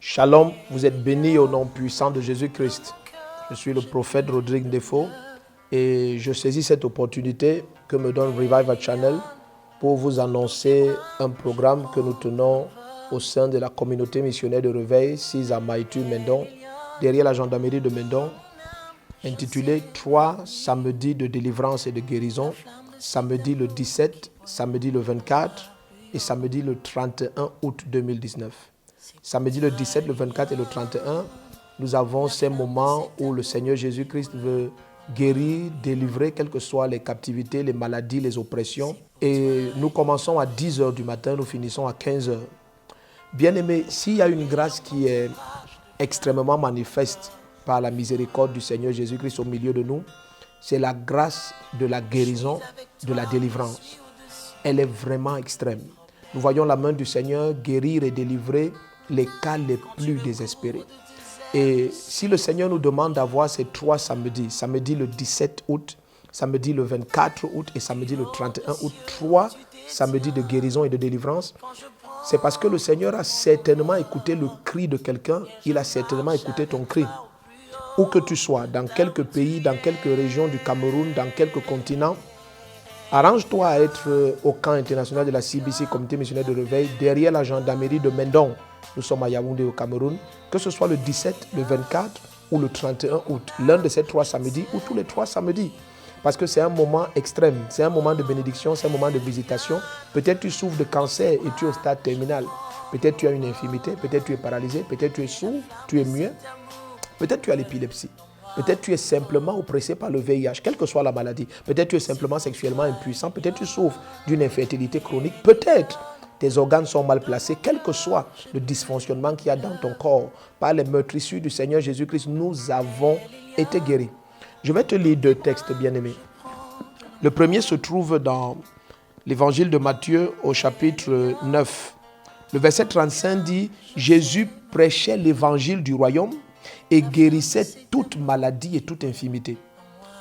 Shalom, vous êtes bénis au nom puissant de Jésus-Christ. Je suis le prophète Rodrigue Ndefo et je saisis cette opportunité que me donne Revival Channel pour vous annoncer un programme que nous tenons au sein de la communauté missionnaire de Réveil, 6 à Maïtu, Mendon, derrière la gendarmerie de Mendon, intitulé 3 samedis de délivrance et de guérison, samedi le 17, samedi le 24 et samedi le 31 août 2019. Samedi le 17, le 24 et le 31, nous avons ces moments où le Seigneur Jésus-Christ veut guérir, délivrer, quelles que soient les captivités, les maladies, les oppressions. Et nous commençons à 10h du matin, nous finissons à 15h. Bien-aimés, s'il y a une grâce qui est extrêmement manifeste par la miséricorde du Seigneur Jésus-Christ au milieu de nous, c'est la grâce de la guérison, de la délivrance. Elle est vraiment extrême. Nous voyons la main du Seigneur guérir et délivrer les cas les plus désespérés. Et si le Seigneur nous demande d'avoir ces 3 samedis, samedi le 17 août, samedi le 24 août et samedi le 31 août, 3 samedis de guérison et de délivrance, c'est parce que le Seigneur a certainement écouté le cri de quelqu'un, il a certainement écouté ton cri. Où que tu sois, dans quelques pays, dans quelques régions du Cameroun, dans quelques continents, arrange-toi à être au camp international de la CBC, Comité missionnaire de Réveil, derrière la gendarmerie de Mendon. Nous sommes à Yaoundé au Cameroun, que ce soit le 17, le 24 ou le 31 août, l'un de ces 3 samedis ou tous les 3 samedis. Parce que c'est un moment extrême, c'est un moment de bénédiction, c'est un moment de visitation. Peut-être tu souffres de cancer et tu es au stade terminal. Peut-être tu as une infirmité, peut-être tu es paralysé, peut-être tu es sourd, tu es muet, peut-être tu as l'épilepsie. Peut-être tu es simplement oppressé par le VIH, quelle que soit la maladie. Peut-être tu es simplement sexuellement impuissant. Peut-être tu souffres d'une infertilité chronique. Peut-être tes organes sont mal placés. Quel que soit le dysfonctionnement qu'il y a dans ton corps, par les meurtrissures du Seigneur Jésus-Christ, nous avons été guéris. Je vais te lire 2 textes, bien-aimés. Le premier se trouve dans l'évangile de Matthieu au chapitre 9. Le verset 35 dit « Jésus prêchait l'évangile du royaume et guérissait toute maladie et toute infirmité. »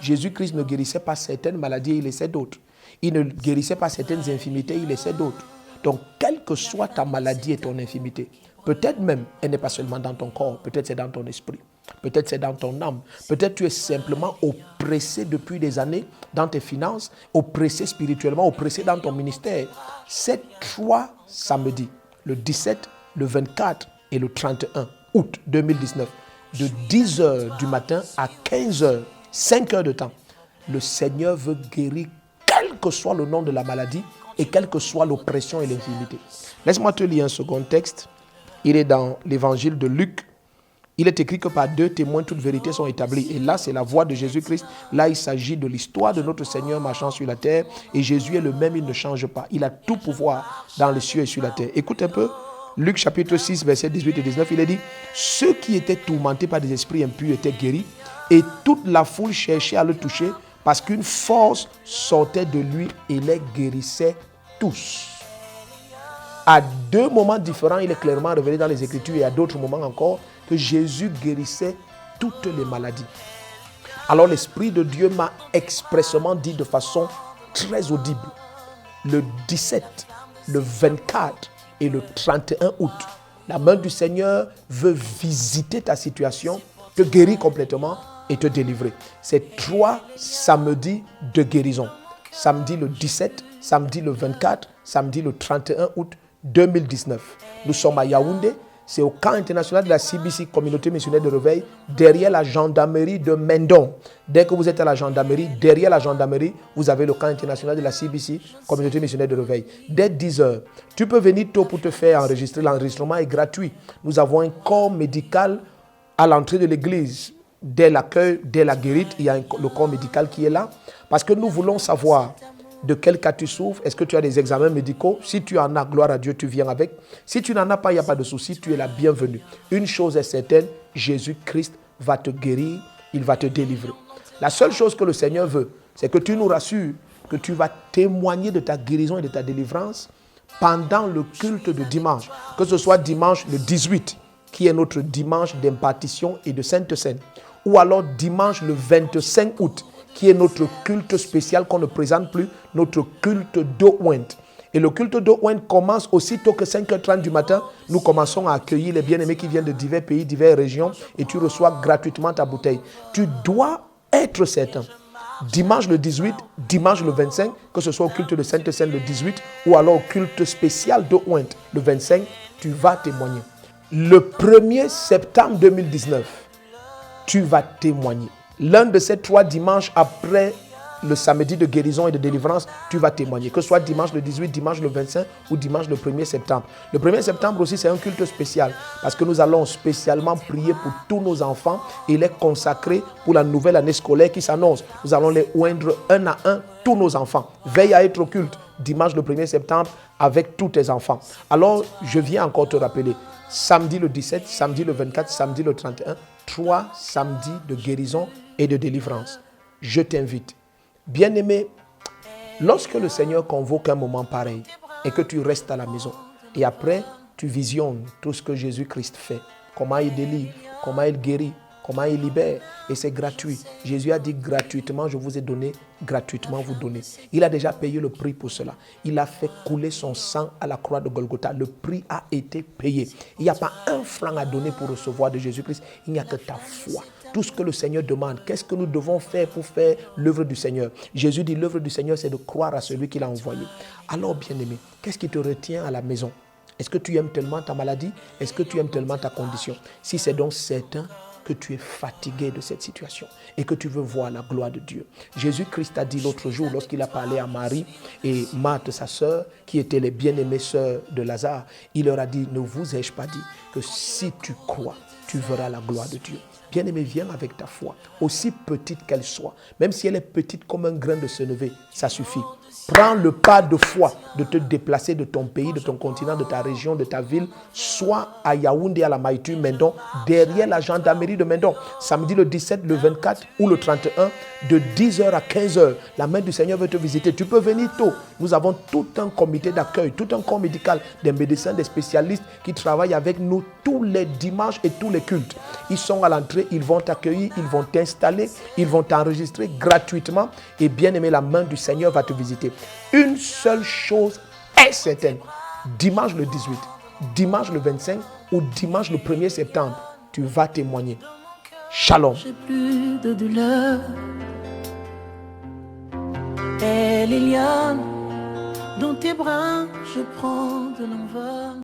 Jésus-Christ ne guérissait pas certaines maladies, il laissait d'autres. Il ne guérissait pas certaines infirmités, il laissait d'autres. Donc, quelle que soit ta maladie et ton infirmité, peut-être même, elle n'est pas seulement dans ton corps, peut-être c'est dans ton esprit, peut-être c'est dans ton âme, peut-être tu es simplement oppressé depuis des années dans tes finances, oppressé spirituellement, oppressé dans ton ministère. Ces 3 samedis, le 17, le 24 et le 31 août 2019, de 10h du matin à 15h, 5 heures de temps, le Seigneur veut guérir quel que soit le nom de la maladie et quelle que soit l'oppression et l'infirmité. Laisse-moi te lire un second texte. Il est dans l'évangile de Luc. Il est écrit que par 2 témoins, toutes vérités sont établies. Et là, c'est la voix de Jésus-Christ. Là, il s'agit de l'histoire de notre Seigneur marchant sur la terre. Et Jésus est le même, il ne change pas. Il a tout pouvoir dans les cieux et sur la terre. Écoute un peu. Luc chapitre 6, versets 18 et 19, il est dit « Ceux qui étaient tourmentés par des esprits impurs étaient guéris, et toute la foule cherchait à le toucher, parce qu'une force sortait de lui et les guérissait tous. » À 2 moments différents, il est clairement révélé dans les Écritures, et à d'autres moments encore, que Jésus guérissait toutes les maladies. Alors l'Esprit de Dieu m'a expressément dit de façon très audible, le 17, le 24 et le 31 août, la main du Seigneur veut visiter ta situation, te guérir complètement et te délivrer. C'est 3 samedis de guérison. Samedi le 17, samedi le 24, samedi le 31 août 2019. Nous sommes à Yaoundé, c'est au camp international de la CBC, Communauté missionnaire de Réveil, derrière la gendarmerie de Mendon. Dès que vous êtes à la gendarmerie, derrière la gendarmerie, vous avez le camp international de la CBC, Communauté missionnaire de Réveil. Dès 10h, tu peux venir tôt pour te faire enregistrer. L'enregistrement est gratuit. Nous avons un corps médical à l'entrée de l'église. Dès l'accueil, dès la guérite, il y a le corps médical qui est là. Parce que nous voulons savoir de quel cas tu souffres. Est-ce que tu as des examens médicaux? Si tu en as, gloire à Dieu, tu viens avec. Si tu n'en as pas, il n'y a pas de souci, tu es la bienvenue. Une chose est certaine, Jésus-Christ va te guérir, il va te délivrer. La seule chose que le Seigneur veut, c'est que tu nous rassures que tu vas témoigner de ta guérison et de ta délivrance pendant le culte de dimanche. Que ce soit dimanche le 18, qui est notre dimanche d'impartition et de Sainte Seine, ou alors dimanche le 25 août, qui est notre culte spécial qu'on ne présente plus, notre culte d'eau ointe. Et le culte d'Owen commence aussitôt que 5h30 du matin. Nous commençons à accueillir les bien-aimés qui viennent de divers pays, diverses régions et tu reçois gratuitement ta bouteille. Tu dois être certain. Dimanche le 18, dimanche le 25, que ce soit au culte de Sainte-Seine le 18 ou alors au culte spécial d'Owen le 25, tu vas témoigner. Le 1er septembre 2019, tu vas témoigner. L'un de ces 3 dimanches après le samedi de guérison et de délivrance, tu vas témoigner. Que ce soit dimanche le 18, dimanche le 25 ou dimanche le 1er septembre. Le 1er septembre aussi, c'est un culte spécial parce que nous allons spécialement prier pour tous nos enfants et les consacrer pour la nouvelle année scolaire qui s'annonce. Nous allons les oindre un à un, tous nos enfants. Veille à être au culte dimanche le 1er septembre avec tous tes enfants. Alors, je viens encore te rappeler, samedi le 17, samedi le 24, samedi le 31, 3 samedis de guérison et de délivrance. Je t'invite. Bien-aimé, lorsque le Seigneur convoque un moment pareil et que tu restes à la maison et après tu visionnes tout ce que Jésus-Christ fait, comment il délivre, comment il guérit, comment il libère et c'est gratuit. Jésus a dit gratuitement, je vous ai donné, gratuitement vous donnez. Il a déjà payé le prix pour cela. Il a fait couler son sang à la croix de Golgotha. Le prix a été payé. Il n'y a pas un franc à donner pour recevoir de Jésus-Christ. Il n'y a que ta foi. Tout ce que le Seigneur demande, qu'est-ce que nous devons faire pour faire l'œuvre du Seigneur? Jésus dit l'œuvre du Seigneur, c'est de croire à celui qui l'a envoyé. Alors, bien-aimé, qu'est-ce qui te retient à la maison? Est-ce que tu aimes tellement ta maladie? Est-ce que tu aimes tellement ta condition? Si c'est donc certain que tu es fatigué de cette situation et que tu veux voir la gloire de Dieu. Jésus-Christ a dit l'autre jour, lorsqu'il a parlé à Marie et Marthe, sa sœur, qui étaient les bien-aimées sœurs de Lazare, il leur a dit, ne vous ai-je pas dit que si tu crois, tu verras la gloire de Dieu. Bien-aimé, viens avec ta foi, aussi petite qu'elle soit. Même si elle est petite comme un grain de sénévé, ça suffit. Prends le pas de foi de te déplacer de ton pays, de ton continent, de ta région, de ta ville, soit à Yaoundé, à la Maïtu, Mendon, derrière la gendarmerie de Mendon. Samedi le 17, le 24 ou le 31, de 10h à 15h, la main du Seigneur veut te visiter. Tu peux venir tôt. Nous avons tout un comité d'accueil, tout un corps médical, des médecins, des spécialistes qui travaillent avec nous tous les dimanches et tous les cultes. Ils sont à l'entrée, ils vont t'accueillir, ils vont t'installer, ils vont t'enregistrer gratuitement. Et bien aimé, la main du Seigneur va te visiter. Une seule chose est certaine. Dimanche le 18, dimanche le 25 ou dimanche le 1er septembre, tu vas témoigner. Shalom. J'ai plus de douleur. Et Liliane, dans tes bras, je prends de l'envol.